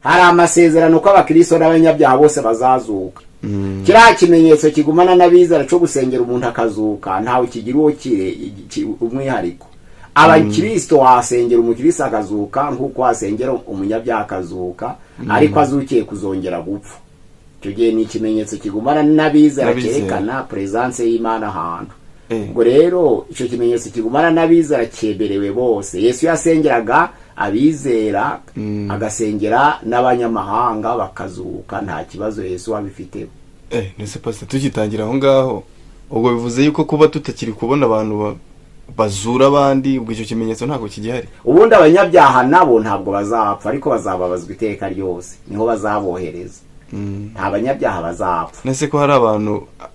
hari amasezerano ko abakristo n'abanyabyaha bose bazazuka. Kiriya kimenyetso kigumana n'abizera cyo gusengera umuntu akazuka ntawe kigira uwo umwihariko. Abakristo wasengera umukristo akazuka nk'uko wasengera umunyabyaha akazuka, ariko azukiye kuzongera gupfa. Icyo gihe ni ikimenyetso kigumana n'abizera cyerekana presence y'Imana ahantu. Ubwo rero icyo kimenyetso kigumana n'abizera cyeberewe bose. Yesu yasengeraga abizera agasengera n'abanyamahanga bakazuka, nta kibazo Yesu wabifite. Nese pastor tugitangira aho ngaho, ubwo bivuze yuko kuba tutakiri kubona abantu bazura abandi, ubwo icyo kimenyetso ntabwo kigihari. Ubundi abanyabyaha nabo ntabwo bazapfa, ariko bazababazwa iteka ryose, niho bazabohereza. Nta banyabyaha bazapfa. Nese ko hari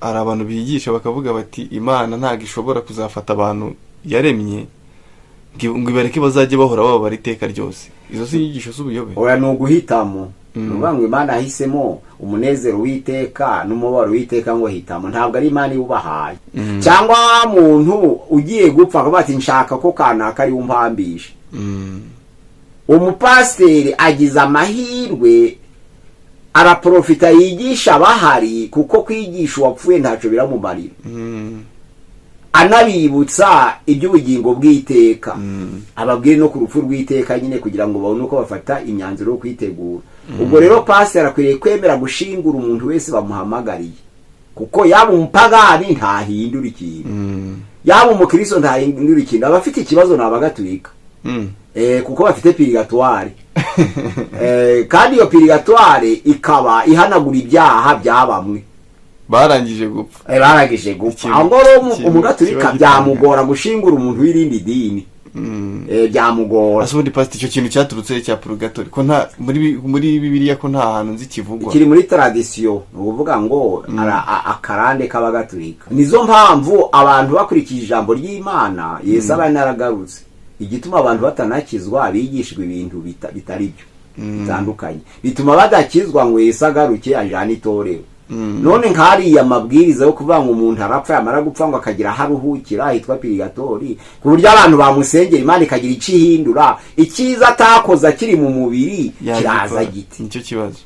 abantu bigisha bakavuga bati Imana ntabwo ishobora kuzafata abantu yaremye ngo ibareke bazajye bahora babara iteka ryose. Izo si inyigisho z'ubuyobe. Oya, ni uguhitamo. Nuvuga ngo Imana yahisemo umunezero w'iteka n'umubabaro w'iteka ngo hitamo, ntabwo ari Imana iwubahaye. Cyangwa muntu ugiye gupfa akavuga ati nshaka ko kanaka ari umpambisha. Umupasiteri agize amahirwe araprofita yigisha bahari, kuko kwigisha uwapfuye ntacyo biramumarira. Anabibutsa iby'ubugingo bw'iteka, ababwire no ku rupfu rw'iteka nyine, kugira ngo babone uko bafata imyanzuro yo kwitegura. Ubwo rero pastor akwiriye kwemera gushingura umuntu wese bamuhamagariye, kuko yaba umupagani ntahindura ikintu, yaba umukristo ntahindura ikintu. Abafite ikibazo n'abagatulika, kuko bafite purgatoire. Kandi iyo purgatoire ikaba ihanagura ibyaha bya bamwe barangije gupfa. Barangije gupfa. Aho umugatulika byamugora gushingura umuntu w'irindi dini. Byamugora. Asubundi pastor icyo kintu cyaturutse cya purgatoire ko nta muri Bibiliya ko nta hantu nzi kivugwa. Kiri muri tradition, uvuga ngo akarande k'abagatulika. Nizo mpamvu abantu bakurikije ijambo ry'Imana Yesu aba naragarutse. Igituma abantu batanakizwa bigishwa ibintu bitari byo bitandukanye, bituma badakizwa ngo Yesu agaruke ajana itorero. None nkari ya mabwiriza yo kuvuga ngo umuntu arapfa yamara gupfa ngo akagira haruhukira hitwa purgatori, ku buryo abantu bamusengera Imana ikagira icihindura, ikiza atakoza kiri mu mubiri kiraza giti. Nicyo kibazo.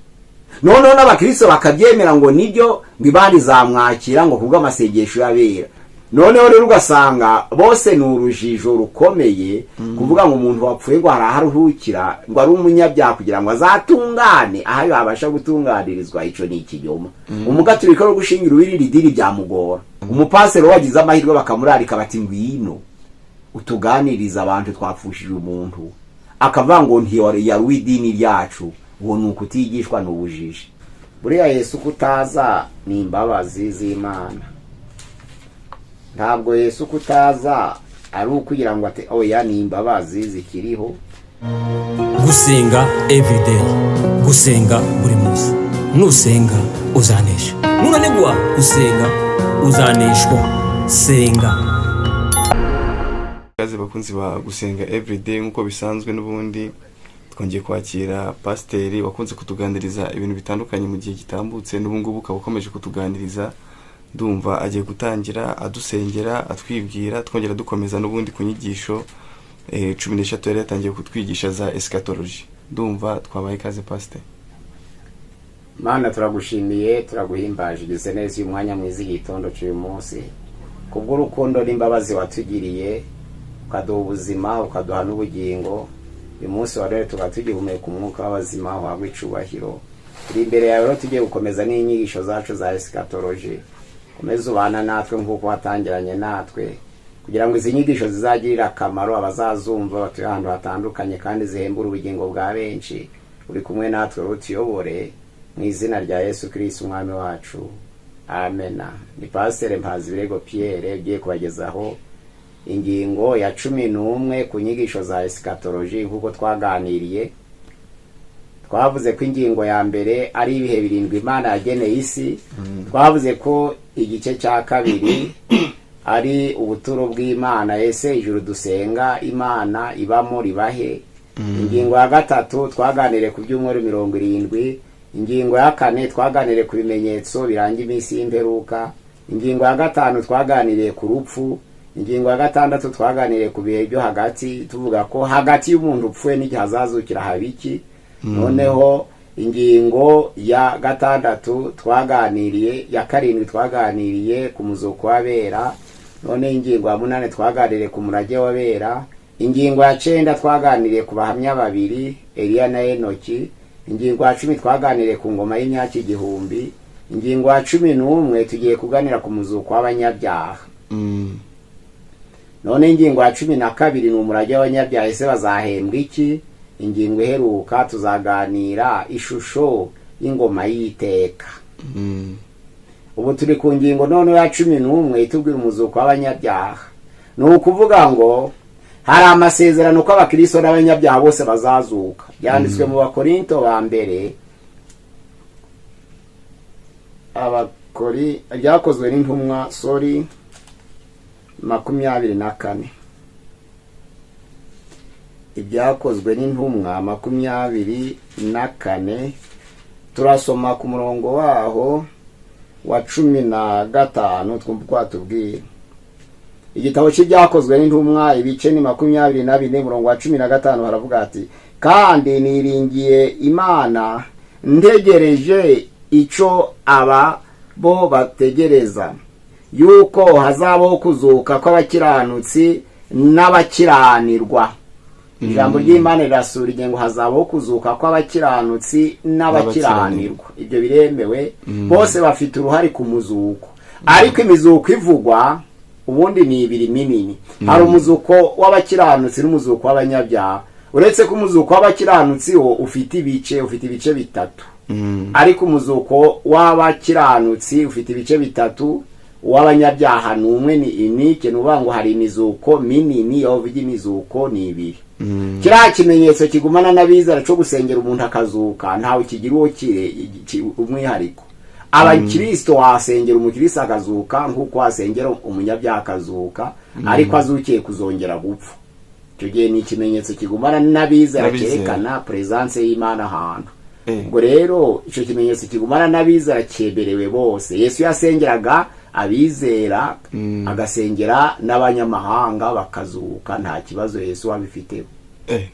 None n'abakristo bakabyemera ngo nibyo ngibandi zamwakira ngo kubwo amasengesho yabera. None rero ugasanga bose ni urujijo rukomeye, kuvuga ngo umuntu wapfuye ngo hararuhukira ngo ari umunyabyaha kugira ngo azatungane aho yabasha gutunganirizwa. Ico ni ikinyoma. Umugatulika ro gushingira uwirindi dini byamugora. Umupasero wagize amahirwe bakamurarika bati ngwino utuganiriza abantu twapfushije umuntu, akavuga ngo ntiyari w'idini ryacu, uwo ni ukutigishwa n'ubujiji. Buriya Yesu kutaza ni imbabazi z'Imana. Ntabwo Yesu kutaza ari ukugira ngo ate oya, ni imbabazi zikiriho. Gusenga everyday, gusenga buri munsi. Nusenga uzanesha, nunanigwa gusenga uzaneshwa. Senga. Kaze bakunzi ba gusenga everyday, nkuko bisanzwe n'ubundi twongeye kwakira pasiteri wakunze kutuganiriza ibintu bitandukanye mu gihe gitambutse, n'ubungubu ukaba ukomeje kutuganiriza. Ndumva agiye gutangira adusengera, atwibwira, twongera dukomeza n'ubundi ku nyigisho 13 yari yatangiye kutwigisha za eschatology. Ndumva twabaye kaze pastor. Mana turagushimiye, turaguhimbaje igise neza uyu mwanya mwiza igitondo cy'uyu munsi, kubwo urukundo n'imbabazi watugiriye, ukaduha ubuzima, ukaduha n'ubugingo. Uyu munsi wa rero tugatugihumeka umwuka w'abazima wawe icubahiro. Turi imbere yawe rero tugiye gukomeza n'inyigisho zacu za eschatology. Komeza ubana natwe nk'uko watangiranye natwe, kugira ngo izi nyigisho zizagirira akamaro abazazumva batuye ahantu hatandukanye kandi zihembura ubugingo bwa benshi. Uri kumwe natwe utuyobore mu izina rya Yesu Kristo umwami wacu, amen. Ni Pastor Mpazibirego Pierre ugiye kubagezaho ingingo ya 11 ku nyigisho za eschatology nk'uko twaganiriye. Twavuze ko ingingo ya mbere ari ibihe birindwi Imana yageneye isi. Twavuze ko igice cya kabiri ari ubuturo bw'Imana, ese ijuru dusenga Imana ibamo ribahe. Ingingo ya gatatu twaganiriye ku byumweru 70. Ingingo ya kane twaganiriye ku bimenyetso biranga iminsi y'imperuka. Ingingo ya gatanu twaganiriye ku rupfu. Ingingo ya gatandatu twaganiriye ku bihe byo hagati, tuvuga ko hagati y'umuntu upfuye n'igihe azazukira habiki. Noneho ingingo ya gatandatu twaganiriye, ya karindwi twaganiriye ku muzuko w'abera, none ingingo ya munane twaganiriye ku murage w'abera, ingingo ya 9 twaganiriye ku bahamya babiri Eliya na Enoki, ingingo ya 10 twaganiriye ku ngoma y'imyaka 1000, ingingo ya 11 tugiye kuganira ku muzuko w'abanyabyaha. None ingingo ya 12 ni umurage w'abanyabyaha, ese bazahembwa iki? Ingingo iheruka tuzaganira ishusho y'ingoma y'iteka. Ubu turi ku ngingo none ya 11 itubwira umuzuko w'abanyabyaha. Ni ukuvuga ngo hari amasezerano ko abakristo n'abanyabyaha bose bazazuka. Byanditswe mu Bakorinto ba mbere, ryakozwe n'intumwa 24. Ibyakozwe n'intumwa 24, turasoma ku murongo waho wa 15 twumva tubwira. Igitabo cy'ibyakozwe n'intumwa ibice ni 24 murongo wa 15 haravuga ati, kandi niringiye Imana ntegereje ico aba bo bategereza, yuko hazabaho kuzuka kw'abakiranutsi n'abakiranirwa. Ijambo ry'Imana rirasura ngo hazabaho kuzuka kw'abakiranutsi n'abakiranirwa. Ibyo biremewe, bose bafite uruhari ku muzuko. Ariko imizuko ivugwa ubundi ni ibiri minini. Hari umuzuko w'abakiranutsi n'umuzuko w'abanyabyaha. Uretse ko umuzuko w'abakiranutsi wo ufite ibice bitatu. Ariko umuzuko w'abakiranutsi ufite ibice bitatu, uw'abanyabyaha ni umwe, ni unike. Nuvuga ngo hari imizuko minini, yo vuga imizuko ni ibiri. Kiriya kimenyetso kigumana n'abizera cyo gusengera umuntu akazuka, ntawe kigira uwo umwihariko. Abakristo wasengera umukristo akazuka nk'uko wasengera umunyabyaha akazuka, ariko azukiye kuzongera gupfa. Icyo gihe ni ikimenyetso kigumana n'abizera cyerekana presence y'Imana ahantu. Ubwo rero icyo kimenyetso kigumana n'abizera cyeberewe bose. Yesu yasengeraga abizera, agasengera n'abanyamahanga bakazuka, nta kibazo Yesu wabifiteho.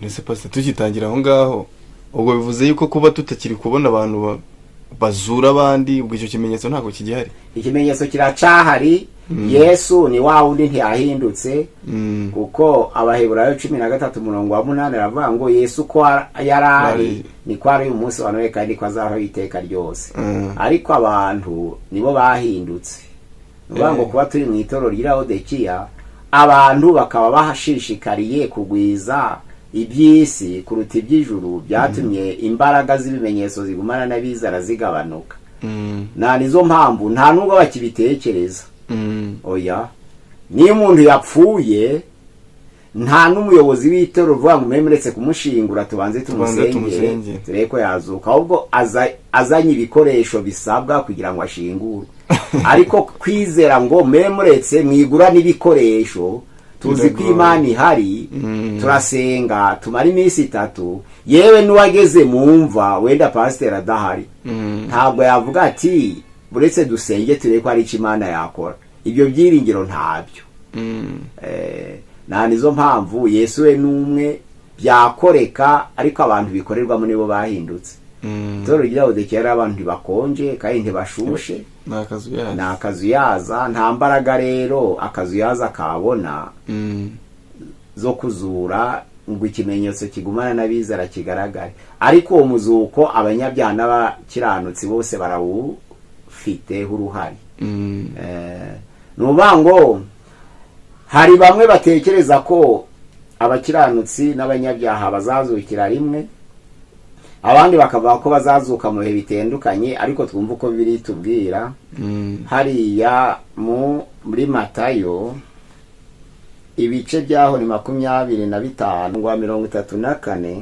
Nese pastor, tugitangira aho ngaho, ubwo bivuze yuko kuba tutakiri kubona abantu bazura abandi, ubwo icyo kimenyetso ntabwo kigihari? Ikimenyetso kiracahari. Yesu ni wa wundi ntiyahindutse, kuko Abaheburayo 13:8 aravuga ngo Yesu ko yarari ni ko ari umunsi wa Noheli kandi ko azaho iteka ryose. Ariko abantu nibo bahindutse. Nuvuga ngo kuba turi mu itorero ry'Laodikiya, abantu bakaba bahashishikariye kugwiza iby'isi kuruta iby'ijuru, byatumye imbaraga z'ibimenyetso zigumana n'abizera zigabanuka. Na nizo mpamvu nta nubwo bakibitekereza. Oya, niyo umuntu yapfuye, nta n'umuyobozi w'itorero uvuga ngo muretse kumushingura tubanze tumusengere turebe ko yazuka, ahubwo azanye ibikoresho bisabwa kugira ngo ashingure. Ariko kwizera ngo muretse mwigura n'ibikoresho, tuzi ko Imana ihari, turasenga tumara iminsi 3, yewe n'uwageze mumva wenda pastor adahari, ntabwo yavuga ati buretse dusenge turebe ko ari Imana yakora. Ibyo byiringiro ntabyo. Nizo mpamvu Yesu we n'umwe byakoreka, ariko abantu bikorerwa muri bo bahindutse. Itorero ry'Laodikiya ari abantu ntibakonje kandi ntibashushe, n'akazuyaza, nta mbaraga rero akazuyaza kabona zo kuzura ngo ikimenyetso kigumana n'abizera kigaragare. Ariko uwo muzuko abanyabyaha n'abakiranutsi bose barawufiteho uruhari. Nuvuga ngo hari bamwe batekereza ko abakiranutsi n'abanyabyaha bazazukira rimwe, abandi bakavuga ko bazazuka mu bihe bitandukanye, ariko twumva uko biri tubwira. Hariya muri Matayo ibice byaho ni 25:34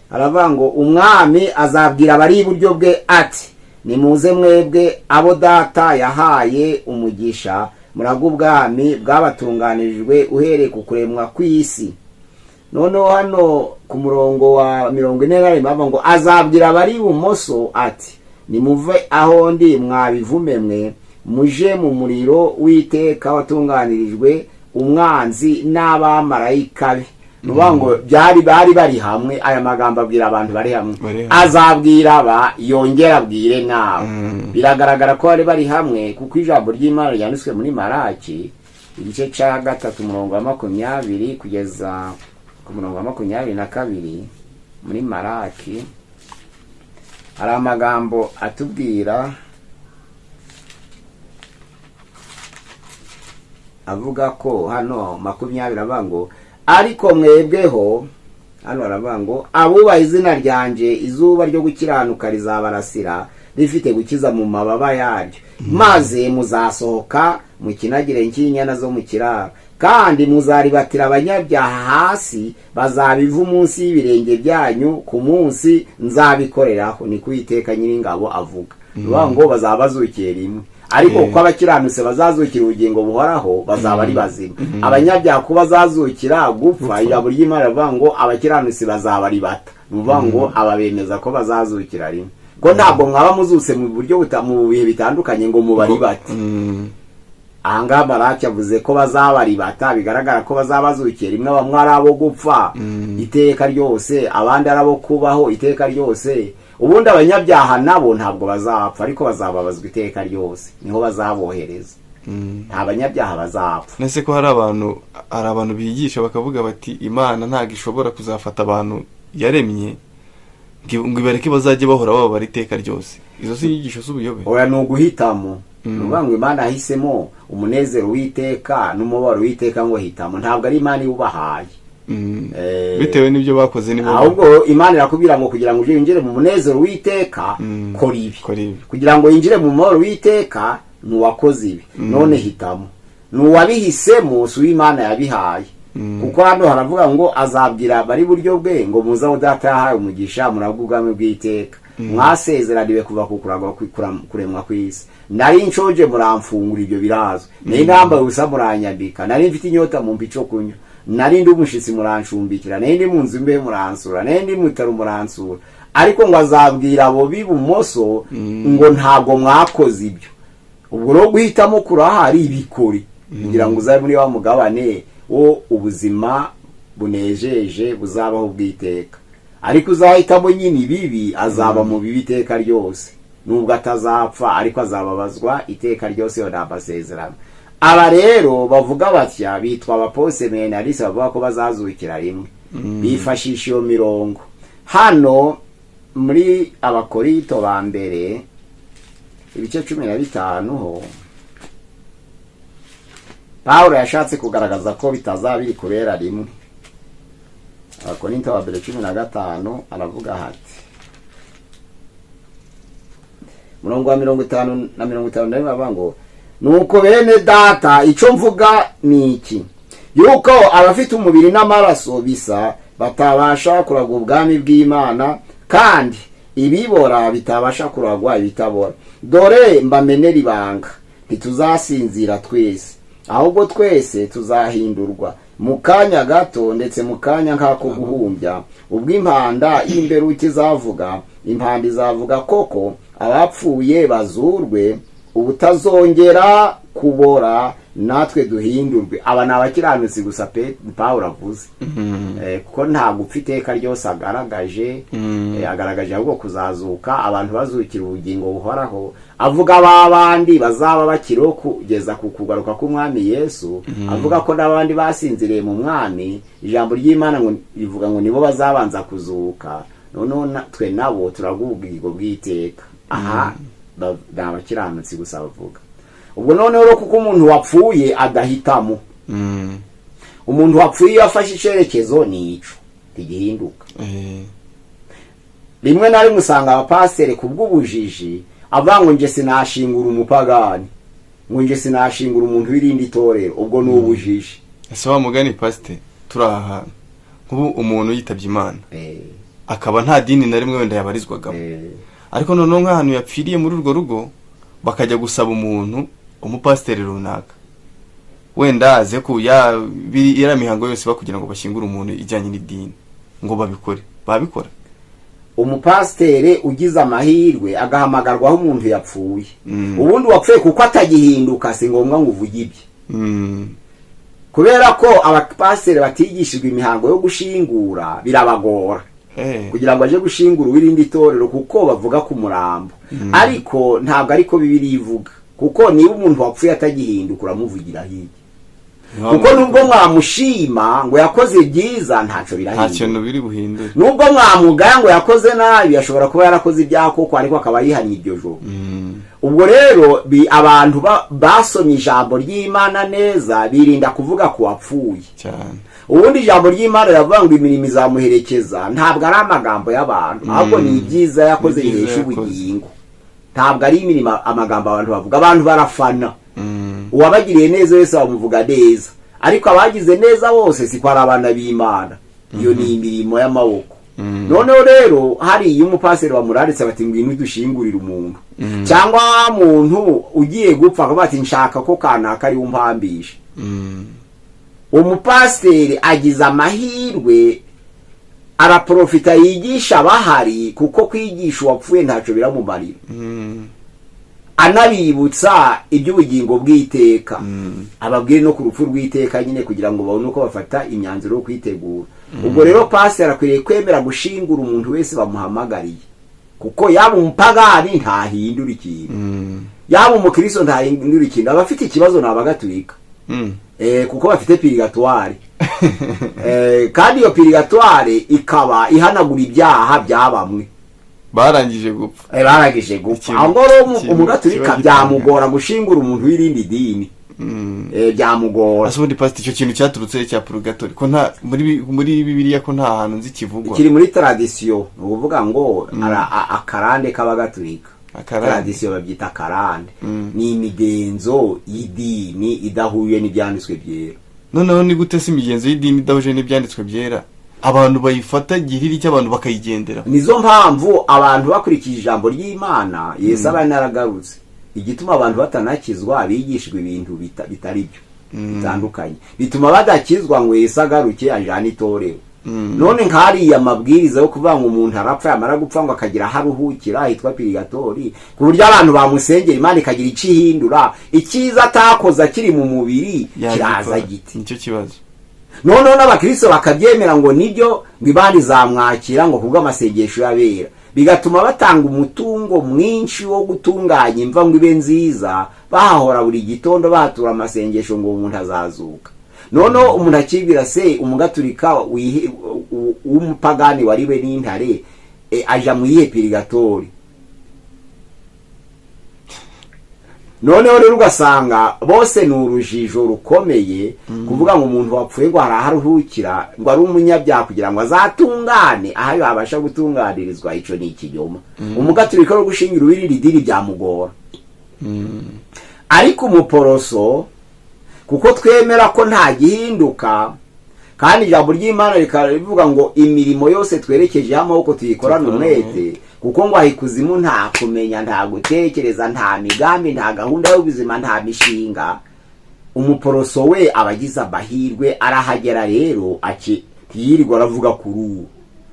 aravuga ngo umwami azabwira abari iburyo bwe ati, nimuze mwebwe abo data yahaye umugisha, muraga ubwami bwabatunganirijwe uhereye ku kuremwa kw'isi. Noneho hano ku murongo wa 40 bavuga ngo azabwira abari ibumoso ati, nimuve aho ndi mwabivume mwe, muje mu muriro w'iteka watunganirijwe umwanzi n'abamarayika be. nuvuga ngo bari bari hamwe. Aya magambo abwira abantu bari hamwe, azabwira aba yongera abwire nawe. Biragaragara ko bari hamwe kuko ijambo ry'Imana ryanditswe muri Malaki igice cya 3:20 kugeza ku 22 muri Malaki. Hari amagambo atubwira avuga ko hano 20 avuga ngo ariko mwebweho, hano aravuga ngo abubaha izina ryanje izuba ryo gukiranuka rizabarasira rifite gukiza mu mababa yaryo, maze muzasohoka mu kinagire nk'inyana zo mu kiraro, kandi muzaribatira abanyabyaha hasi, bazabiva munsi y'ibirenge byanyu ku munsi nzabikoreraho, ni Uwiteka Nyiringabo avuga. Nuvuga ngo bazaba bazukiye rimwe, ariko uko abakiranutse bazazukira ubugingo buhoraho bazaba ari bazima. Abanyabyaha ko bazazukira gupfa, ijambo ry'Imana rivuga ngo abakiranutse bazaba ari bata. Nuvuga ngo ababemeza ko bazazukira rimwe, ko ntabwo mwaba muzuse mu buryo mu bihe bitandukanye ngo mubari bati. Ahangaha Malaki avuze ko bazaba ari bata, bigaragara ko bazaba bazukiye rimwe. Bamwe ari abo gupfa iteka ryose, abandi ari abo kubaho iteka ryose. Ubundi abanyabyaha nabo ntabwo bazapfa, ariko bazababazwa iteka ryose, niho bazabohereza. Nta banyabyaha bazapfa. Nese ko hari abantu bigisha bakavuga bati Imana ntabwo ishobora kuzafata abantu yaremye ngo ibareke bazajye bahora baba iteka ryose. Izo si inyigisho z'ubuyobe. Oya, ni uguhitamo. Nuvuga ngo Imana yahisemo umunezero w'iteka n'umubabaro w'iteka ngo hitamo. Ntabwo ari Imana iwubahaye bitewe n'ibyo bakoze nibo. Ahubwo Imana irakubwira ngo kugira ngo winjire mu munezero w'iteka kora ibi, kugira ngo winjire mu mubabaro w'iteka nuwakoze ibi. None hitamo, nuwabihisemo si Imana yabihaye. Kuko hano haravuga ngo azabwira bari buryo bwe ngo muza udata yahaye umugisha murabwo ubwami bw'iteka, mwasezeraniwe kuva kukuragwa kuremwa kw'isi. Nari nshoje muramfungura, ibyo birazwe. Nari nambaye ubusa muranyambika, nari mfite inyota mu mpico kunywa, nari ndi umushitsi murancumbikira, nari ndi mu nzu imbehe muransura, nari ndi mu bitaro muransura. Ariko ngo azabwira abo b'ibumoso ngo ntabwo mwakoze ibyo. Ubwo rero guhitamo kurahari ibikori kugira ngo uzabe muri wa mugabane wo ubuzima bunejeje buzabaho bw'iteka. Ariko uzahitamo nyine ibibi, azaba mu bibi iteka ryose, nubwo atazapfa ariko azababazwa iteka ryose. Yo n'amasezerano. Aba rero bavuga batya bitwa abaposemenalisi, bavuga ko bazazukira rimwe. Bifashisha iyo mirongo hano muri Abakorinto ba mbere ibice 15 ho Pawulo yashatse kugaragaza ko bitazaba biri kubera rimwe. Abakorinto ba mbere 15 aravuga hati murongo wa 50 na 51 bavuga ngo nuko bene data icyo mvuga ni iki, yuko abafite umubiri n'amaraso bisa batabasha kuragwa ubwami bw'Imana, kandi ibibora bitabasha kuragwa ibitabora. Dore mbamenera ibanga, ntituzasinzira twese, ahubwo twese tuzahindurwa mu kanya gato, ndetse mu kanya nk'ako guhumbya. Ubwo impanda y'imperuka izavuga, impanda izavuga koko, abapfuye bazurwe, ubutazongera kubora, natwe duhindurwe. Aba ni abakiranutsi gusa Pawulo avuze. Kuko ntabwo upfa iteka ryose agaragaje, agaragaje ahubwo kuzazuka, abantu bazukira ubugingo buhoraho. Avuga babandi bazaba bakiriho kugeza ku kugaruka k'umwami Yesu. Avuga ko n'abandi basinziriye mu mwami, ijambo ry'Imana ngo rivuga ngo nibo bazabanza kuzuka, none twe nabo turagubwigo bw'iteka. Aha n'abakiranutsi gusa bavuga. Ubwo noneho kuko umuntu wapfuye adahitamo, umuntu wapfuye afashe icyerekezo ni ico tigihinduka. Rimwe na rimwe usanga abapasiteri kubw'ubujiji avuga ngo nje sinashingura umupagani, ngo nje sinashingura umuntu w'irindi torero. Ubwo ni ubujiji. Ese wa mugani pasiteri turaha kubu umuntu yitabye Imana akaba nta dini na rimwe wenda yabarizwagamo, ariko noneho nk'ahantu yapfiriye muri urwo rugo bakajya gusaba umuntu umupasiteri runaka wenda aze ku ya mihango yose bakugira ngo bashyingure umuntu ijyanye n'idini ngo babikora. Umupasiteri ugize amahirwe agahamagarwaho umuntu yapfuye, ubundi wapfuye kuko atagihinduka si ngombwa ngo uvuge ibye. kubera ko abapasiteri batigishijwe imihango yo gushingura birabagora kugira ngo aje gushingura uw'irindi torero kuko bavuga ku murambo ariko ntabwo ariko Bibiliya ivuga kuko niba umuntu wapfuye atagihinduka uramuvugira hirya kuko nubwo mwamushima ngo yakoze byiza ntacyo birahindura, ntacyo biri buhindure. nubwo mwamugaya ngo yakoze nabi ashobora kuba yarakoze ibyakoko ariko akaba yihanye iryo joro. ubwo rero abantu basomye ijambo ry'Imana neza birinda kuvuga ku wapfuye cyane. ubundi ijambo ry'Imana riravuga ngo imirimo izamuherekeza, ntabwo ari amagambo y'abantu ahubwo ni ibyiza yakoze bihesha ubugingo, ntabwo ari imirimo amagambo abantu bavuga. abantu barafana uwabagiriye neza wese bamuvuga neza, ariko abagize neza bose siko ari abana b'Imana. iyo ni imirimo y'amaboko. noneho rero hari iyo umupasiteri bamuraritse bati ngwino dushingurire umuntu cyangwa muntu ugiye gupfa akavuga ati nshaka ko kanaka ari umpambisha. umupasiteri agize amahirwe araprofita yigisha bahari kuko kwigisha uwapfuye ntacyo biramumarira, anabibutsa iby'ubugingo bw'iteka, ababwire no ku rupfu rw'iteka nyine kugira ngo babone uko bafata imyanzuro yo kwitegura. ubwo rero pasiteri akwiriye kwemera gushingura umuntu wese bamuhamagariye, kuko yaba umupagani ntahindura ikintu, yaba umukristo ntahindura ikintu. abafite ikibazo ni abagatulika kuko bafite pirigatwari kandi iyo pirigatwari ikaba ihanagura ibyaha bya bamwe barangije gupfa. barangije gupfa. aho ngoro umugatulika byamugora gushingura umuntu w'irindi dini, byamugora. Asubundi pastor icyo kintu cyaturutse cya purgatori ko nta muri Bibiliya ko nta hantu nzi kivugwa. kiri muri tradition, uvuga ngo akarande k'abagatulika. tradition babyita akarande, ni imigenzo y'idini idahuye n'ibyanditswe byera. noneho ni gute se imigenzo y'idini idahuje n'ibyanditswe byera abantu bayifata gihiriri cy'abantu bakayigendera? nizo mpamvu abantu bakurikije ijambo ry'Imana Yesu aba yaragarutse. igituma abantu batanakizwa bigishijwe ibintu bitari byo bitandukanye, bituma badakizwa ngo Yesu agaruke ajana itorero. none nkariya mabwiriza yo kuvuga ngo umuntu arapfa yamara gupfa ngo akagira haruhukira hitwa pirigatori, ku buryo abantu bamusengera Imana ikagira icyo ihindura, icyiza atakoza kiri mu mubiri kiraza giti. nicyo kibazo. noneho n'abakristo bakabyemera ngo nibyo ngo Imana izamwakira ngo kubwo amasengesho y'abera, bigatuma batanga umutungo mwinshi wo gutunganya imva ngo ibe nziza, bahahora buri gitondo batura amasengesho ngo umuntu azazuka. noneho umuntu akibwira se umugatulika w'umupagani wariwe n'intare aja mu yihe pirigatori? noneho rero ugasanga bose ni urujijo rukomeye kuvuga ngo umuntu wapfuye ngo haraharuhukira ngo ari umunyabyaha kugira ngo azatungane aho yabasha gutunganirizwa. icyo ni ikinyoma. umugatulika wo gushingira uw'irindi dini byamugora, ariko umuporoso kuko twemera ko nta gihinduka kandi ijambo ry'Imana rikavuga ngo imirimo yose twerekejeho amaboko tuyikorane umwete, kuko ngo ahikuzimu nta kumenya, nta gutekereza, nta migambi, nta gahunda y'ubuzima, nta mishinga. umuporoso we abagize amahirwe arahagera rero akiyirirwa aravuga kuri uwo,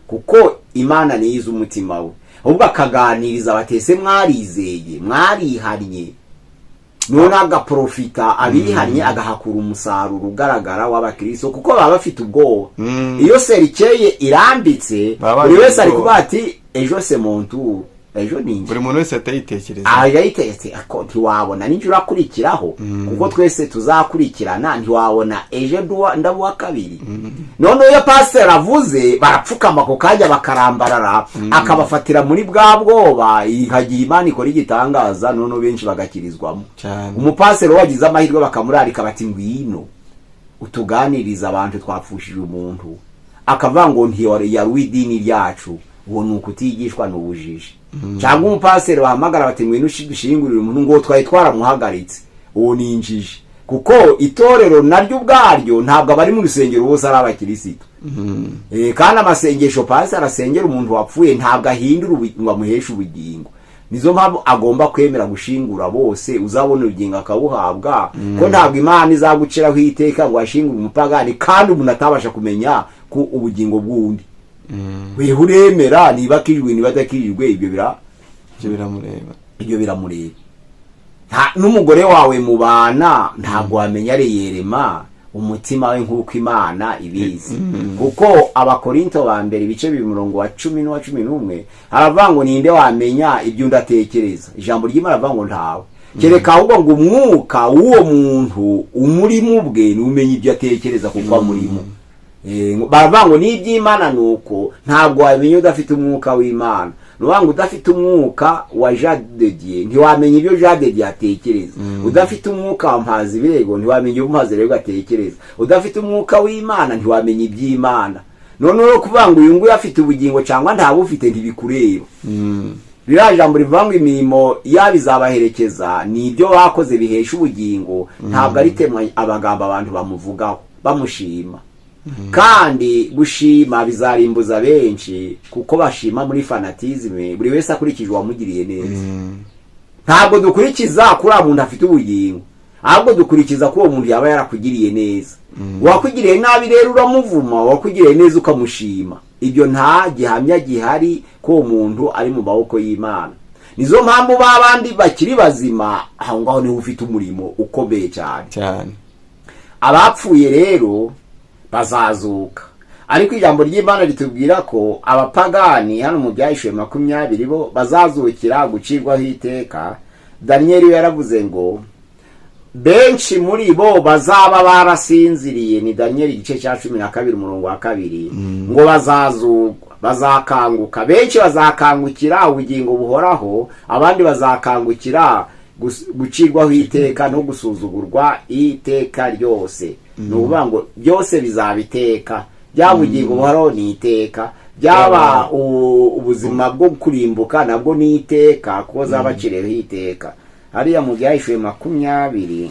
kuko Imana niyize umutima we, ahubwo akaganiriza batese mwarizeye mwarihannye, none agaprofita abihannye agahakura umusaruro ugaragara w'abakristo, kuko baba bafite ubwoba. iyo serikeye irambitse buri wese ari kuba ati ejo se montu, ejo ninjye. buri muntu wese atayitekereza, yayitetse ako ntiwabona ninjye urakurikiraho, kuko twese tuzakurikirana, ntiwabona ejo ndabuwa kabiri. none iyo pasiteri avuze barapfukama ku kanya bakarambarara, akabafatira muri bwa bwoba, hagiye Imana ikora igitangaza, none benshi bagakirizwamo. umupasiteri wagize amahirwe bakamurarika bati ngwino utuganiriza abantu twapfushije umuntu, akavuga ngo ntiyari w'idini ryacu, uwo ni ukutigishwa n'ubujiji. cyangwa umupasiteri bahamagara bati ngwino dushingurire umuntu ngo twari twaramuhagaritse, uwo ni injiji. kuko itorero naryo ubwaryo ntabwo abari mu rusengero bose ari abakirisitu. kandi amasengesho pasiteri arasengera umuntu wapfuye ntabwo ahindura ngo amuheshe ubugingo. nizo mpamvu agomba kwemera gushingura bose, uzabona ubugingo akabuhabwa. ko ntabwo Imana izaguciraho iteka ngo ashingure umupagani kandi umuntu atabasha kumenya ko ubugingo bw'undi. wewe uremera niba akirijwe niba adakirijwe, ibyo biramureba. n'umugore wawe mubana ntabwo wamenya reyerema umutima we nk'uko Imana ibizi. Kuko Abakorinto ba mbere ibice 10 n'uwa 11 haravuga ngo ninde wamenya ibyo ndatekereza. Ijambo ry'Imana ravuga ngo ntawe. Kereka ahubwo ngo umwuka w'uwo muntu umurimo bwe n'umenye ibyo atekereza kuko amurimo. Baravuga ngo n'iby'Imana nuko ntabwo wamenya udafite umwuka w'Imana. Nubango udafite umwuka wa Jean de Dieu ntiwamenya ibyo Jean de Dieu atekereza. Udafite umwuka wa Mpazi Birego ntiwamenya ibyo Mpazi Birego atekereza. Udafite umwuka w'Imana ntiwamenya iby'Imana. None rero kuvuga ngo uyu nguyu afite ubugingo cyangwa ntabufite ntibikureba. Rira jambo rivuga imirimo yabizabaherekeza ni ibyo bakoze bihesha ubugingo, ntabwo ari temwa abagamba abantu bamuvugaho bamushima. Kandi gushima bizarimbuza benshi kuko bashima muri fanatisme, buri wese akurikije wamugiriye neza. Ntabwo dukurikiza kuri umuntu afite ubugingo, ahubwo dukurikiza ko uwo muntu yaba yarakugiriye neza. Wakugiriye nabi rero uramuvuma, wakugiriye neza ukamushima. Ibyo nta gihamya gihari ko umuntu ari mu maboko y'Imana. Nizo mpamvu babandi bakiri bazima aho ngaho ni ufite umurimo ukomeye cyane. Abapfuye rero bazazuka. Ariko ijambo ry'Imana ritubwira ko abapagani hano mu Byahishwe 20 bo bazazukira gucirwaho iteka. Daniel yaravuze ngo benshi muri bo bazaba barasinziriye, ni Daniel igice cya 12 umurongo wa 2, ngo bazazugwa, bazakanguka. Benshi bazakangukira ubugingo buhoraho, abandi bazakangukira gucirwaho iteka no gusuzugurwa iteka ryose. Nuvuga ngo byose bizabiteka, byaba ubugingo buhoraho ni iteka, byaba ubuzima bwo kurimbuka nabwo ni iteka, kuko zabacireho iteka. Hariya mu Byahishwe 20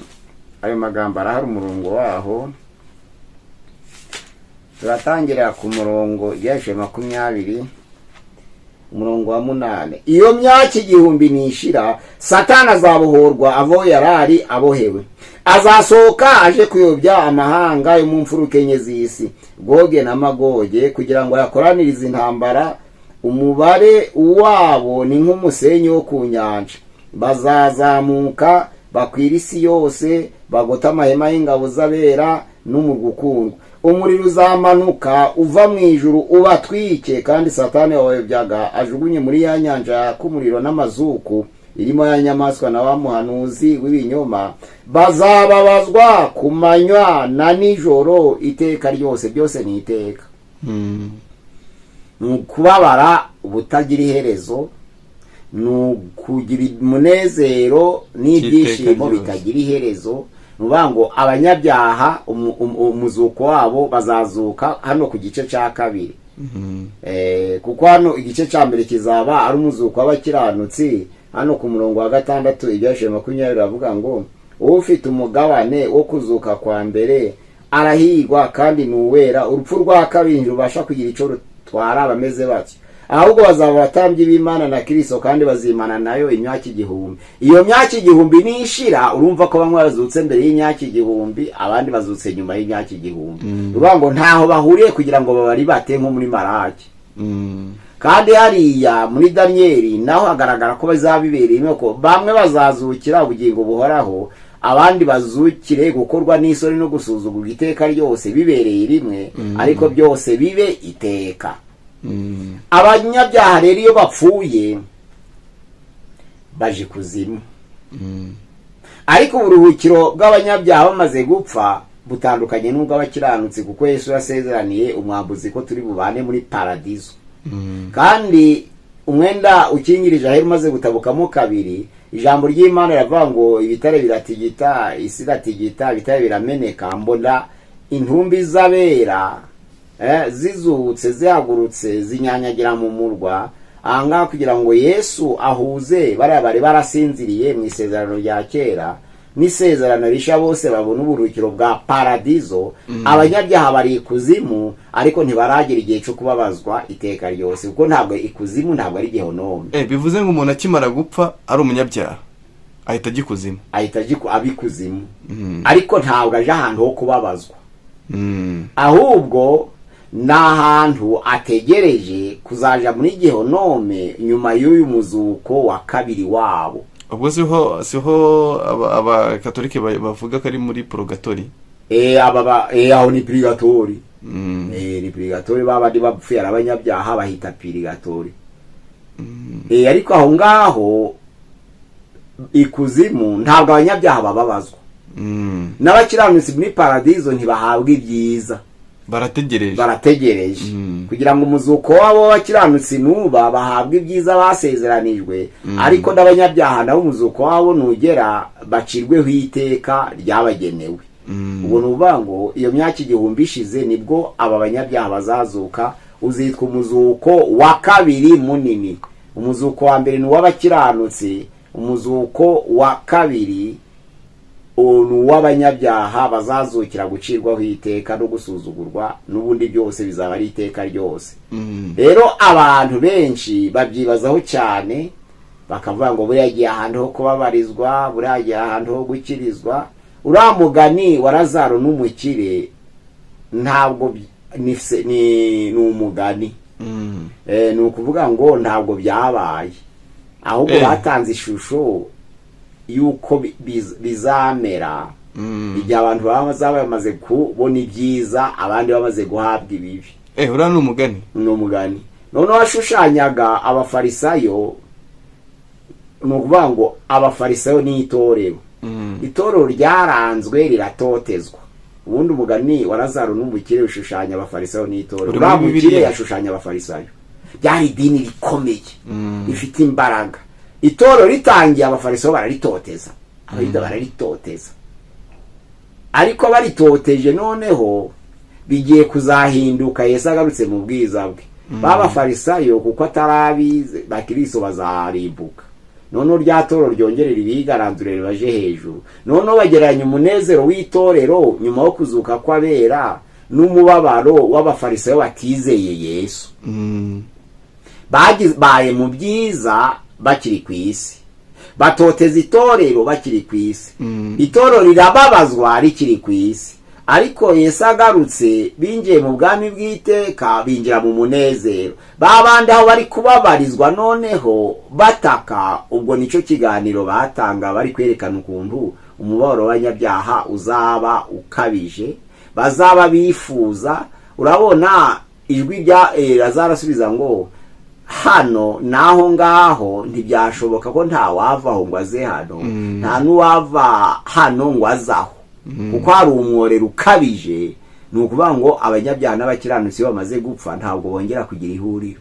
ayo magambo arahari umurongo waho. Turatangira ku murongo Byahishwe 20 umurongo wa 8. Iyo myaka igihumbi nishira, Satani azabohorwa avo yarari abohewe. Azasohoka aje kuyobya amahanga yo mu mfuruka enye z'isi, Goge na Magoge, kugira ngo yakoranirize intambara. Umubare wabo ni nk'umusenyi wo ku nyanja. Bazazamuka bakwira isi yose, bagota amahema y'ingabo z'abera n'umurwa ukundwa. Umuriro uzamanuka uva mu ijuru ubatwike, kandi Satani wayobyaga ajugunye muri ya nyanja k'umuriro n'amazuku irimo ya nyamaswa na wa muhanuzi w'ibinyoma. Bazababazwa ku manywa na nijoro iteka ryose. Byose ni iteka. Kubabara ubutagira iherezo, nukugira umunezero n'ibyishimo bitagira iherezo. Nubango abanyabyaha umuzuko wabo bazazuka hano ku gice cya 2. Kuko hano igice cya mbere kizaba ari umuzuko w'abakiranutsi. Hano ku murongo wa 6 Ibyahishwe 20 bavuga ngo ufite umugabane wo kuzuka kwa mbere arahigwa kandi nuwera. Urupfu rwa kabiri rubasha kugira ico rutwara abameze batyo, ahubwo bazaba batambye b'Imana na Kristo kandi bazimana nayo imyaka igihumbi. Iyo myaka igihumbi nishira, urumva ko bamwe bazutse mbere y'imyaka igihumbi, abandi bazutse nyuma y'imyaka igihumbi. Rubango ntaho bahuriye kugira ngo babari bate nko muri Maraki. Kandi hariya muri Daniel naho hagaragara ko bazabibereye ko bamwe bazazukira ubugingo buhoraho, abandi bazukire gukorwa n'isoni no gusuzugura iteka ryose bibereye rimwe, ariko byose bibe iteka. Abanyabyaha rero iyo bapfuye baje kuzimu. Ariko uburuhukiro bw'abanyabyaha bamaze gupfa butandukanye n'ubw'abakiranutsi, kuko Yesu yasezeraniye umwambuzi ko turi bubane muri paradizo. Kandi umwenda ukingirije ahera umaze gutabukamo kabiri, ijambo ry'Imana riravuga ngo ibitare biratigita, isi iratigita, ibitare birameneka. Mbona intumbi z'abera zizutse zihagurutse zinyanyagira mu murwa anga kugira ngo Yesu ahuze bariya bari barasinziriye mu isezerano rya kera n'isezerano risha, bose babona uburuhukiro bwa paradizo. Abanyabyaha bari ikuzimu, ariko ntibaragira igihe cyo kubabazwa iteka ryose, kuko ntabwo ikuzimu ntabwo ari gehonome. Bivuze ngo umuntu akimara gupfa ari umunyabyaha ahita agikuzimu, abikuzimu. Ariko ntabwo aje ahantu ho kubabazwa, ahubwo n'ahantu ategereje kuzaja muri gehonome nyuma y'uyu muzuko wa kabiri wabo. Ubwo siho abakatolike bavuga ko ari muri purgatori. aho ni purigatori. Ni purigatori, babandi bapfuye ari abanyabyaha bahita purigatori. Ariko aho ngaho ikuzimu ntabwo abanyabyaha bababazwa. N'abakiranutsi muri paradizo ntibahabwa ibyiza, barategereje kugira ngo umuzuko wabo w'abakiranutsi nuba bahabwa ibyiza basezeranijwe. Ariko n'abanyabyaha nabo umuzuko wabo nugera bacirweho iteka ryabagenewe. Ubwo nuvuga ngo iyo myaka 1000 ishize nibwo aba banyabyaha bazazuka, uzitwa umuzuko wa kabiri munini. Umuzuko wa mbere ni w'abakiranutsi, umuzuko wa kabiri uw'abanyabyaha bazazukira gucirwaho iteka no gusuzugurwa, n'ubundi byose bizaba ari iteka ryose. Rero abantu benshi babyibazaho cyane, bakavuga ngo buriya agiye ahantu ho kubabarizwa, buriya agiye ahantu ho gukirizwa. Uriya mugani wa Lazaro n'umukire ntabwo ni umugani. Ni ukuvuga ngo ntabwo byabaye, ahubwo batanze ishusho yuko bizamera igihe abantu bazaba bamaze kubona ibyiza, abandi bamaze guhabwa ibibi. Uriya ni umugani. Ni umugani. Noneho washushanyaga abafarisayo, ni ukuvuga ngo abafarisayo ni itorero. Itorero ryaranzwe riratotezwa. Ubundi umugani wa Lazaro n'umukire ushushanya abafarisayo n'itorero. Uriya mukire yashushanya abafarisayo. Byari idini rikomeye, rifite imbaraga. Itorero ritangiye abafarisayo bararitoteza, abayuda bararitoteza. Ariko baritoteje noneho bigiye kuzahinduka Yesu agarutse mu bwiza bwe. Babafarisayo kuko atarabize bakiriso bazarimbuka. Noneho rya torero ryongerera ibigaranzure ribaje hejuru. Noneho bageranya umunezero w'itorero nyuma yo kuzuka kw'abera n'umubabaro w'abafarisayo batizeye Yesu. Baye mu byiza bakiri ku isi, batoteza itorero bakiri ku isi. Itorero rirababazwa rikiri ku isi. Ariko Yesu agarutse binjiye mu bwami bw'iteka, binjira mu munezero. Babandi aho bari kubabarizwa noneho bataka, ubwo nico kiganiro batanga bari kwerekana ukuntu umubabaro w'abanyabyaha uzaba ukabije, bazaba bifuza. Urabona ijwi rya Lazaro asubiza ngo hano naho ngaho ntibyashoboka ko nta wavaho ngo aze hano, nta n'uwava hano ngo azaho, kuko hari umworero ukabije. Ni ukuvuga ngo abanyabyaha n'abakiranutsi bamaze gupfa ntabwo bongera kugira ihuriro.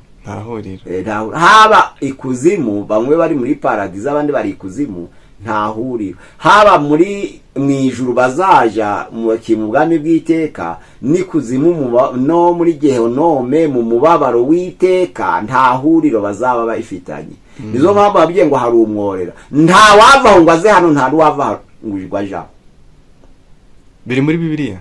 Haba ikuzimu, bamwe bari muri paradizo abandi bari ikuzimu, nta huriro. Haba muri mwijuru bazaja mu bwami bw'iteka, n'ikuzimu no muri Gehenome mu mubabaro w'iteka, nta huriro bazaba bayifitanye. Nizo mpamvu babwiye ngo hari umworera, nta wavaho ngo aze hano, nta n'uwava ngo ajaho. Biri muri Bibiliya.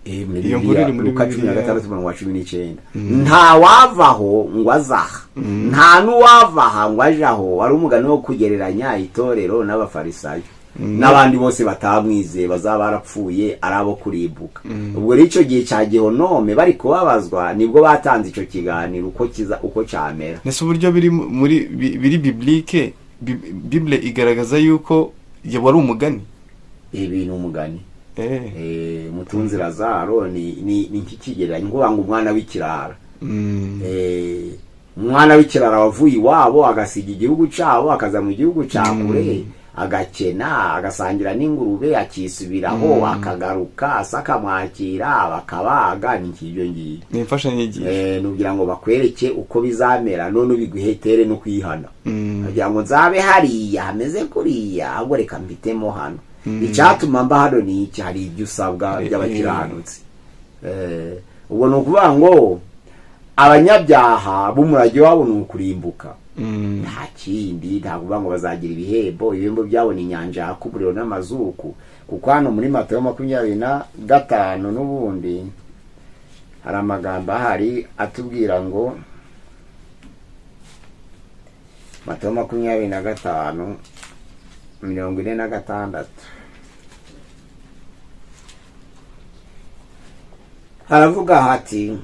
Iyo nkuru iri muri Luka 16:19. Nta wavaho ngo azaha, nta n'uwavaha ngo ajaho. Wari umugani wo kugereranya itorero n'abafarisayo n'abandi bose batamwizeye, bazaba barapfuye ari abo kurimbuka. Ubwo rero icyo gihe cya Gehenome bari kubabazwa, nibwo batanze icyo kiganiro uko cyamera. Nese uburyo biri biblique, Bible igaragaza yuko wari umugani. Ibi ni umugani. Mutunzi Lazaro ni nk'ikigereranyo ngo umwana w'ikirara. Umwana w'ikirara wavuye iwabo agasiga igihugu cyabo akaza mu gihugu cya kure, agakena, agasangira n'ingurube, akisubiraho, akagaruka, asakamwakira, bakabaga. Ni nk'ibyo ngibyo. Ni imfashanyigisho. Nugira ngo bakwereke uko bizamera, none ubiguhetere no kwihana. Kugira ngo nzabe hariya hameze kuriya, ahubwo reka mbitemo hano. Icyatuma mba hano ni iki? Hari ibyo usabwa by'abakiranutsi. Ubwo ni ukuvuga ngo abanyabyaha b'umurage wabo ni ukurimbuka, nta kindi. Nta kuvuga ngo bazagira ibihembo byabo ni inyanja yaka umuriro n'amazuku. Kuko hano muri Matayo 25 n'ubundi hari amagambo ahari atubwira ngo, Matayo 25:46 haravuga hati,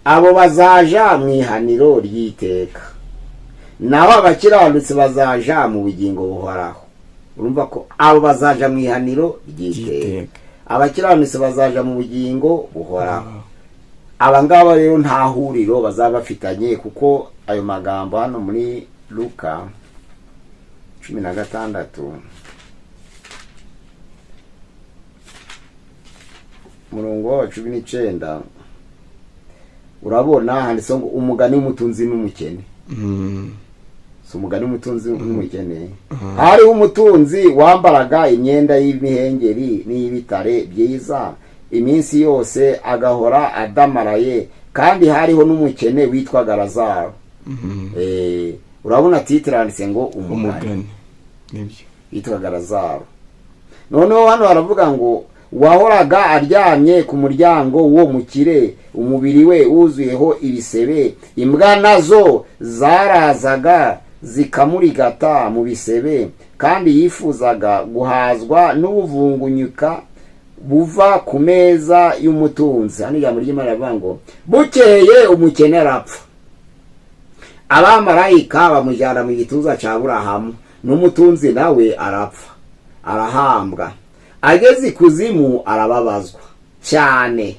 abo bazaja mu ihaniro ry'iteka, naho abakiranutsi bazaja mu bugingo buhoraho. Urumva ko abo bazaja mu ihaniro ry'iteka, abakiranutsi bazaja mu bugingo buhoraho. Abangaba rero nta huriro bazaba bafitanye, kuko ayo magambo hano muri Luka 16 murongo wa 19 urabona handitse ngo umugani w'umutunzi n'umukene. So umugani w'umutunzi n'umukene, hari umutunzi wambaraga imyenda y'imihengeri n'ibitare byiza iminsi yose agahora adamaraye, kandi hariho n'umukene witwaga Lazaro. Urabona titiranditse ngo umugani nibyo witwaga Lazaro. Noneho hano baravuga ngo wahoraga aryamye ku muryango wo mukire, umubiri we wuzuyeho ibisebe, imbwa nazo zarazaga zikamurigata mu bisebe, kandi yifuzaga guhazwa n'ubuvungunyuka buva ku meza y'umutunzi. Hano ijambo ry'Imana rivuga ngo bukeye umukene arapfa, abamarayika bamujyana mu gituza cya Aburahamu, n'umutunzi nawe arapfa arahambwa. Ageze ikuzimu arababazwa cyane,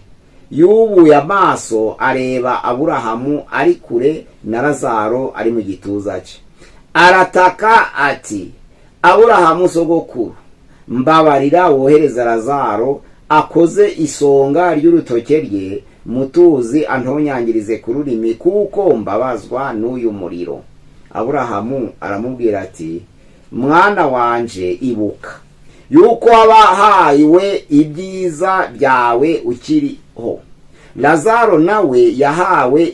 yubuye amaso areba Aburahamu ari kure na Lazaro ari mu gituza cye, arataka ati, Aburahamu sogokuru, mbabarira wohereza Lazaro akoze isonga ry'urutoke rye mutuzi antonyangirize ku rurimi, kuko mbabazwa n'uyu muriro. Aburahamu aramubwira ati, mwana wanje ibuka yuko wabahawe ibyiza byawe ukiriho, Lazaro nawe yahawe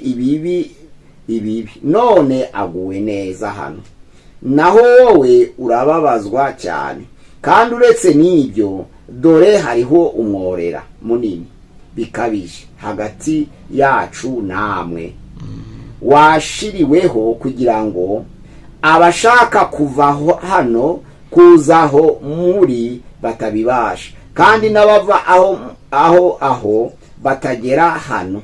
ibibi none aguwe neza hano, naho wowe urababazwa cyane. Kandi uretse n'ibyo, dore hariho umworera munini bikabije hagati yacu namwe, washiriweho kugira ngo abashaka kuva hano kuzaho muri batabibasha, kandi n'abava aho batagera hano.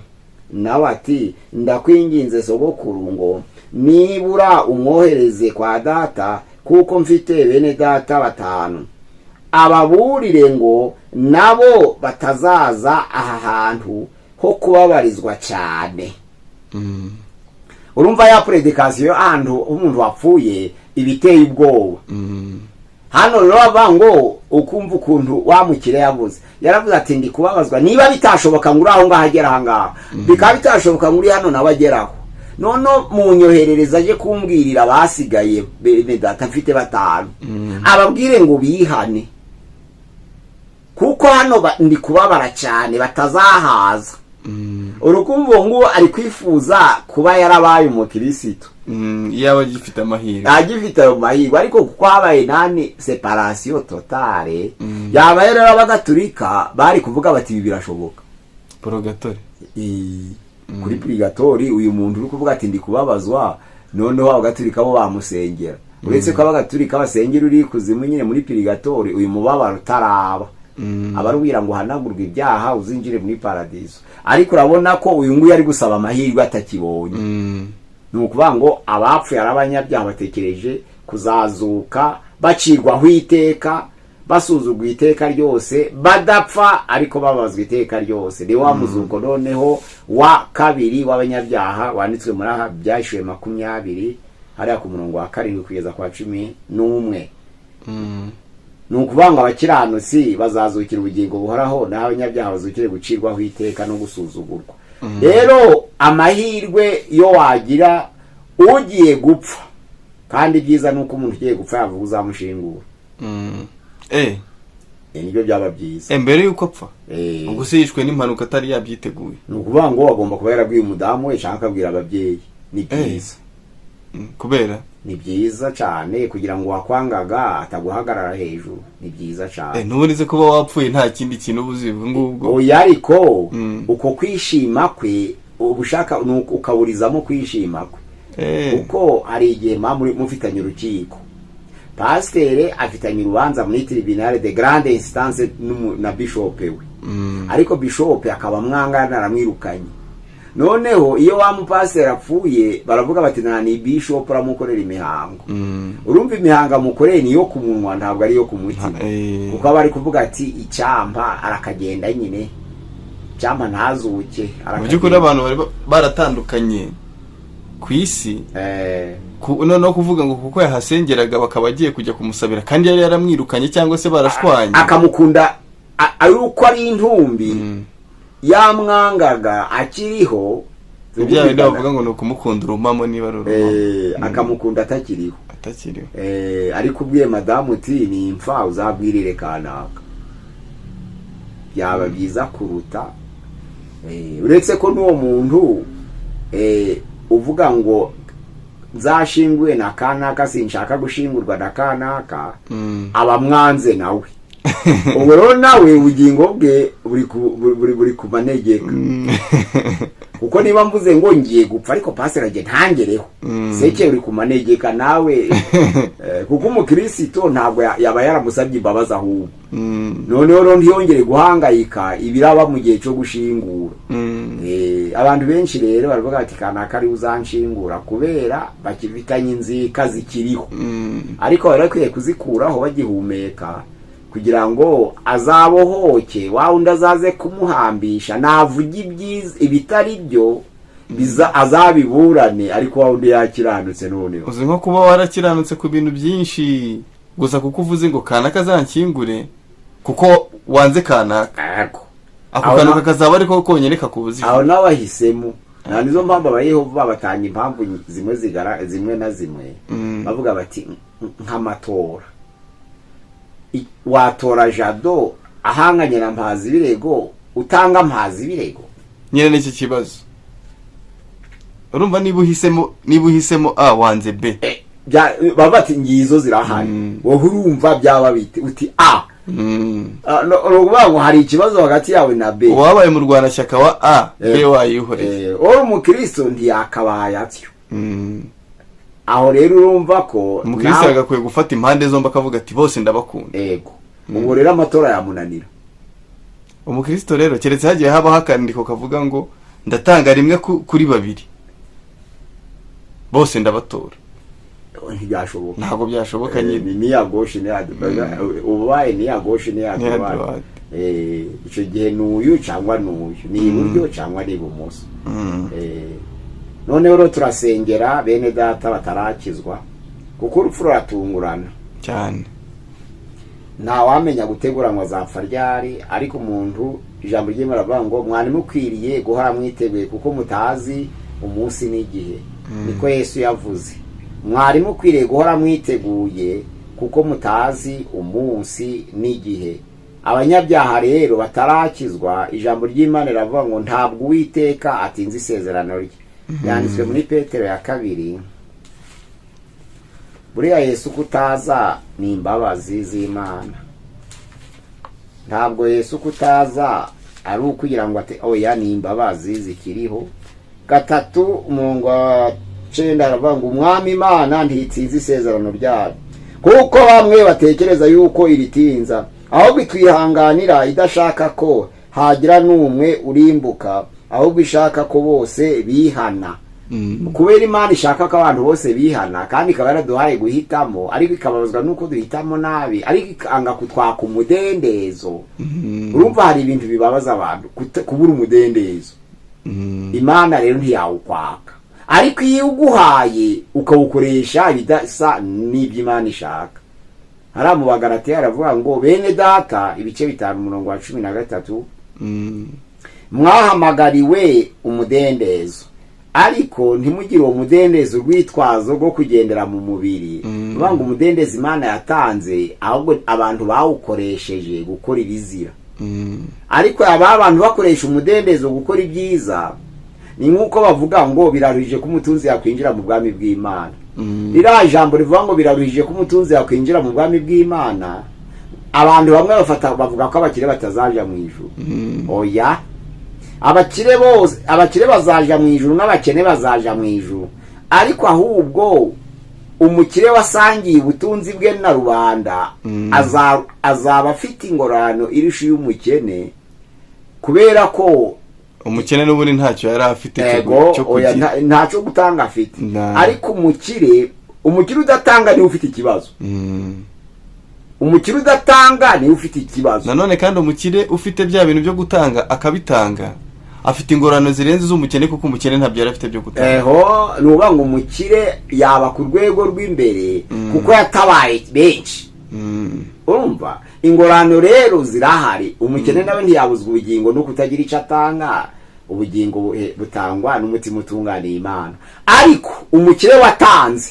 Nawe ati, ndakwinginze sogokuru ngo nibura umwohereze kwa data, kuko mfite bene data 5, ababurire ngo nabo batazaza aha hantu ho kubabarizwa cyane. Urumva ya predikasiyo ahantu umuntu wapfuye ibiteye ubwoba. Hano rero bavuga ukumva ukuntu wamukire yavuze, yaravuze ati ndi kubabazwa, niba bitashoboka ngo uraho ngahagera ahangaha, bikaba bitashoboka ngo hano nawe ageraho, none munyoherereza aje kumbwirira basigaye bene data mfite 5, ababwire ngo bihane, kuko hano ndi kubabara cyane batazahaza. Urukumva ngo ari kwifuza kuba yarabaye umukristo, yaba gifite amahirwe, agifite amahirwe, ariko kuko habaye nani separation totale, yaba rero abagatulika bari kuvuga bati ibi birashoboka. purgatori Kuri purgatori uyu muntu uri kuvuga ati ndi kubabazwa, noneho abagatulika bo bamusengera. Uretse ko abagatulika basengera uri kuzimu nyine muri purgatori, uyu mubabaro taraba abarubwira ngo hanagurwe ibyaha uzinjire muri paradiso. Ariko urabona ko uyu nguyu ari gusaba amahirwe atakibonye. Nukuvuga ngo abapfuye arabanyabyaha batekereje kuzazuka bacirwaho iteka, basuzugwa iteka ryose, badapfa ariko babazwa iteka ryose. Ni wa muzuko noneho wa kabiri w'abanyabyaha wanditswe muri aha byashuye 20 hariya ku murongo wa 7 kugeza kwa 11. Nukuvuga ngo abakiranutsi bazazukira ubugingo buhoraho, naho abanyabyaha bazukire gucirwaho iteka no gusuzugurwa. Rero amahirwe yo wagira ugiye gupfa, kandi byiza nuko umuntu ugiye gupfa yavuga uzamushingura. Nibyo byaba byiza mbere yuko apfa, ubwo se yishwe n'impanuka atari yabyiteguye. Nukuvuga ngo agomba kuba yarabwiye umudamu we cyangwa akabwira ababyeyi. Ni byiza kubera ni byiza cyane kugira ngo wakwangaga ataguhagarara hejuru. Ni byiza cyane. Ntuburize kuba wapfuye nta kindi kintu ubuzivu ngubwo. Oya, ariko uko kwishima kwe ubushaka ukaburizamo kwishima kwe. Uko hari igihe mufitanye urukiko, pasiteri afitanye urubanza muri tribunal de grande instance na bishop we, ariko bishop akaba mwangana aramwirukanye. noneho iyo wa mupasiteri apfuye baravuga bati ni bishop aramukorera imihango. Urumva imihango amukoreye niyo ku munwa ntabwo ari yo ku mutima, kuko bari kuvuga ati icyampa arakagenda nyine, icyampa ntazuke. Mu by'ukuri abantu bari baratandukanye ku isi, no kuvuga ngo kuko yahasengeraga bakaba agiye kujya kumusabira kandi yari yaramwirukanye cyangwa se barashwanye, akamukunda ari uko ari intumbi, yamwangaga akiriho. Ibyo bindi bavuga ngo ni ukumukunda urumamo, niba ari urumamo, akamukunda atakiriho. Ariko ubwiye madamu uti ni imfa uzabwirire kanaka, byaba byiza kuruta. Uretse ko n'uwo muntu uvuga ngo nzashinguye na kanaka sinshaka gushingurwa na kanaka, abamwanze nawe. Ubu rero nawe ubugingo bwe buri ku manegeka. Kuko niba mvuze ngo ngiye gupfa ariko pastor agiye ntangereho, seke uri ku manegeka nawe. Kuko umukristo ntabwo yaba yaramusabye imbabazi ahubwo. Noneho rero ntiyongere guhangayika ibiraba mu gihe cyo gushingura. Abantu benshi rero baravuga ati kanaka ari uzanshingura kubera bakivitanye inzika zikiriho. Ariko barakwiye kuzikuraho bagihumeka, kugira ngo azabohoke, wundi azaze kumuhambisha navuga ibyiza ibitari byo azabiburane, ariko wundi yakiranutse. Noneho uzi nko kuba warakiranutse ku bintu byinshi gusa kuko uvuze ngo kanaka azankingure kuko wanze kanaka, ako kanaka kazaba ariko konyene kakubuzi. Aho nabahisemo nizo mpamvu abayehova batanga impamvu zimwe na zimwe, bavuga bati nk'amatora, watora Jado ahanganye na Mpazi Birego, utanga Mpazi Birego nyene n'iki kibazo. Urumva niba uhisemo A wanze B, baba bati ngizo zirahari, wowe urumva byaba bite uti A. Ngo hari ikibazo hagati yawe na B, wabaye mu Rwanda shyaka wa A, B wayihoreye. Umukristo ntiyakabaye atyo. Aho rero urumva ko umukristo agakwiye gufata impande zombi akavuga ati bose ndabakunda. Ubu rero amatora yamunanira umukristo rero, keretse hagiye habaho akandiko kavuga ngo ndatanga rimwe kuri babiri bose ndabatora. Ntibyashoboka, ntabwo byashoboka nyine. Ni yagoshe ni yadubaga ubaye ni yagoshe ni yadubaga. Icyo gihe n'uyu cyangwa n'uyu, ni iburyo cyangwa ni ibumoso. Noneho rero turasengera bene data batarakizwa, kuko urupfu ruratungurana cyane. Nta wamenya gutegura ngo azapfa ryari, ariko umuntu ijambo ry'Imana ravuga ngo mwari mukwiriye guhora mwiteguye kuko mutazi umunsi n'igihe. Niko Yesu yavuze, mwari mukwiriye guhora mwiteguye kuko mutazi umunsi n'igihe. Abanyabyaha rero batarakizwa, ijambo ry'Imana ravuga ngo ntabwo Uwiteka atinze isezerano rye. Yanditswe muri Petero ya 2. Buriya Yesu kutaza ni imbabazi z'Imana. Ntabwo Yesu kutaza ari ukugira ngo ate oya, ni imbabazi zikiriho. 3:9 aravuga ngo umwami Imana ntitsinze isezerano ryayo, kuko bamwe batekereza yuko iritinza, ahubwo itwihanganira idashaka ko hagira n'umwe urimbuka, ahubwo ishaka ko bose bihana. Kubera Imana ishaka ko abantu bose bihana, kandi ikaba yaraduhaye guhitamo, ariko ikababazwa nuko duhitamo nabi, ariko ikanga kutwaka umudendezo. Urumva hari ibintu bibabaza abantu, kubura umudendezo. Imana rero ntiyawukwaka, ariko iyo uguhaye ukawukoresha ibidasa n'iby'Imana ishaka. Hari mu Bagalatiya aravuga ngo bene data ibice 5:13, mwahamagariwe umudendezo, ariko ntimugire uwo mudendezo rwitwazo rwo kugendera mu mubiri. Bavuga ngo umudendezo Imana yatanze, ahubwo abantu bawukoresheje gukora ibizira. Ariko abantu bakoresha umudendezo gukora ibyiza, ni nkuko bavuga ngo biraruhije ko umutunzi yakwinjira mu bwami bw'Imana. Rira jambo rivuga ngo biraruhije ko umutunzi yakwinjira mu bwami bw'Imana, abantu bamwe bavuga ko abakire batazaja mu ijuru. Oya, abakire bazaja mu ijuru n'abakene bazaja mu ijuru, ariko ahubwo umukire wasangiye ubutunzi bwe na rubanda azaba afite ingorano irusha y'umukene, kubera ko umukene n'ubundi ntacyo yari afite cyo kugira ntacyo gutanga afite ariko umukire udatanga niwe ufite ikibazo. Umukire udatanga niwe ufite ikibazo. Nanone kandi umukire ufite bya bintu byo gutanga akabitanga afite ingorano zirenze z'umukene kuko umukene ntabyo yari afite byo gutanga. Nuba ngo umukire yaba ku rwego rw'imbere kuko yatabaye benshi. Urumva ingorano rero zirahari. Umukene nawe ntiyabuzwa ubugingo no kutagira icyo atanga. Ubugingo butangwa n'umutima utunganiye Imana. Ariko umukire watanze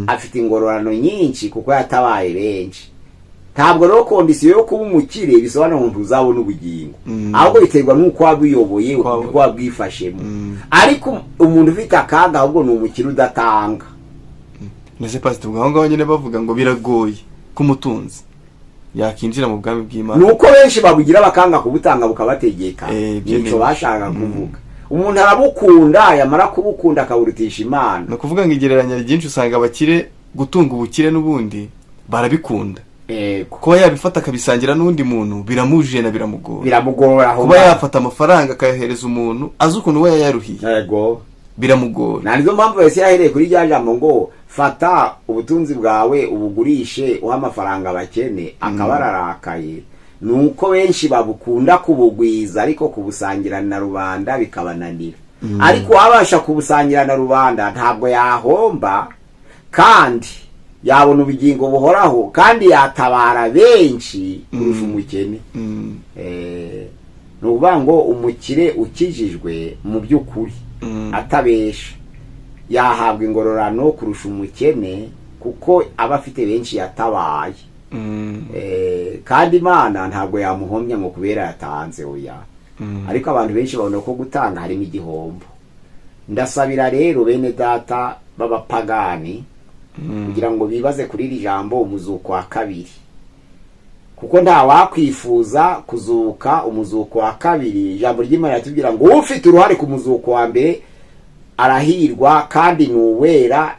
afite ingororano nyinshi kuko yatabaye benshi. Ntabwo rero kondisiyo yo kuba umukire bisobanura umuntu uzabona ubugingo, ahubwo biterwa n'uko wabuyoboye, uko wabwifashemo. Ariko umuntu ufite akaga ahubwo ni umukire udatanga. Nese pastor ubwo ngaho nyine bavuga ngo biragoye kumutunzi yakinjira mu bwami bw'Imana. Nuko benshi babugira bakanga kubutanga bukabategeka. Nicyo bashaka kuvuga. Umuntu arabukunda yamara kubukunda akaburutisha Imana. No kuvuga ngo igereranya ryinshi usanga abakire gutunga ubukire n'ubundi barabikunda. Kuba yabifata akabisangira n'undi muntu biramuje na biramugora. Kuba yafata amafaranga akayahereza umuntu azi ukuntu we yayaruhiye biramugora. Nizo mpamvu wese yahereye kuri rya jambo ngo fata ubutunzi bwawe ubugurishe uha amafaranga abakene akabararakaye. Nuko benshi babukunda kubugwiza ariko kubusangira na rubanda bikabananira. Ariko wabasha kubusangira na rubanda ntabwo yahomba kandi yabona ubugingo buhoraho kandi yatabara benshi kurusha umukene. Nuvuga ngo umukire ukijijwe mu by'ukuri atabesha yahabwa ingororano kurusha umukene kuko aba afite benshi yatabaye. Kandi Imana ntabwo yamuhomya ngo kubera yatanze oya. Ariko abantu benshi babona ko gutanga harimo igihombo. Ndasabira rero bene data b'abapagani kugira ngo bibaze kuri iri jambo umuzuko wa kabiri, kuko nta wakwifuza kuzuka umuzuko wa kabiri. Ijambo ry'Imana ritubwira ngo ufite uruhare ku muzuko wa mbere arahirwa kandi nuwera.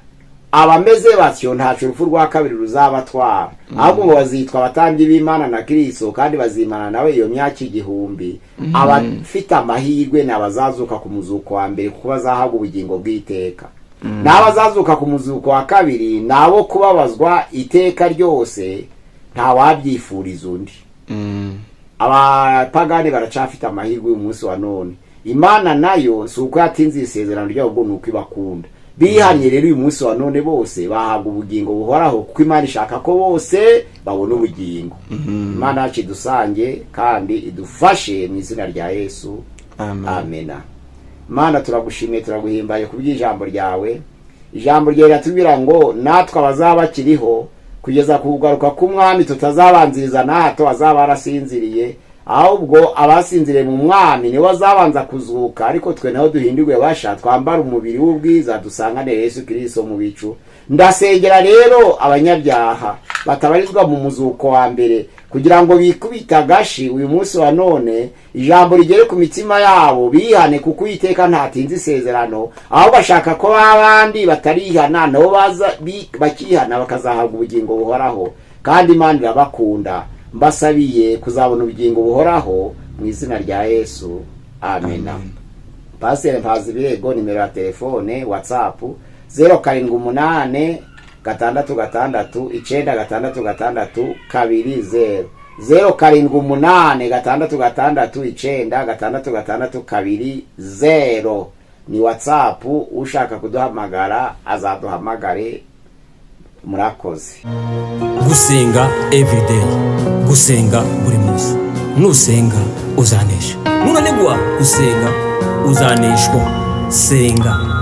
Abameze batyo ntacu urupfu rwa kabiri ruzabatwara, ahubwo ngo bazitwa abatambyi b'Imana na Kristo kandi bazimana nawe iyo myaka 1000. Abafite amahirwe ni abazazuka ku muzuko wa mbere kuko bazahabwa ubugingo bw'iteka. N'abazazuka ku muzuko wa kabiri nabo kubabazwa iteka ryose nta wabyifuriza undi. Abapagani baracafite amahirwe y'umunsi wa none. Imana nayo si uko yatinze isezerano ryabo nuko ibakunda. Bihanye rero uyu munsi wa none bose bahabwa ubugingo buhoraho kuko Imana ishaka ko bose babona ubugingo. Imana yacu dusange kandi idufashe mu izina rya Yesu. Amena. Mana turagushimiye turaguhimbaye kubw'ijambo ryawe. Ijambo ryawe riratubwira ngo natwe abazaba kiriho kugeza kugaruka k'umwami tutazabanziriza na hato azaba arasinziriye, ahubwo abasinziriye mu mwami niwe azabanza kuzuka. Ariko twe naho duhindirwe basha twambara umubiri w'ubwiza dusangane Yesu Kristo mu bicu. Ndasengera rero abanyabyaha batabarizwa mu muzuko wa mbere kugira ngo bikubita gashi uyu munsi wa none, ijambo rigere ku mitima yabo bihane kuko Uwiteka ntatinze isezerano, aho bashaka ko abandi batarihana nabo baza bakihana bakazahabwa ubugingo buhoraho. Kandi Imana irabakunda. Mbasabiye kuzabona ubugingo buhoraho mu izina rya Yesu. Amena. Pastor Mpazi Birego, nimero ya telefone WhatsApp 078 666 966 20 078 666 966 ni WhatsApp. Ushaka kuduhamagara azaduhamagare. Murakoze. Gusenga everyday, gusenga buri munsi. Nusenga uzanesha, nunanigwa gusenga uzaneshwa. Senga.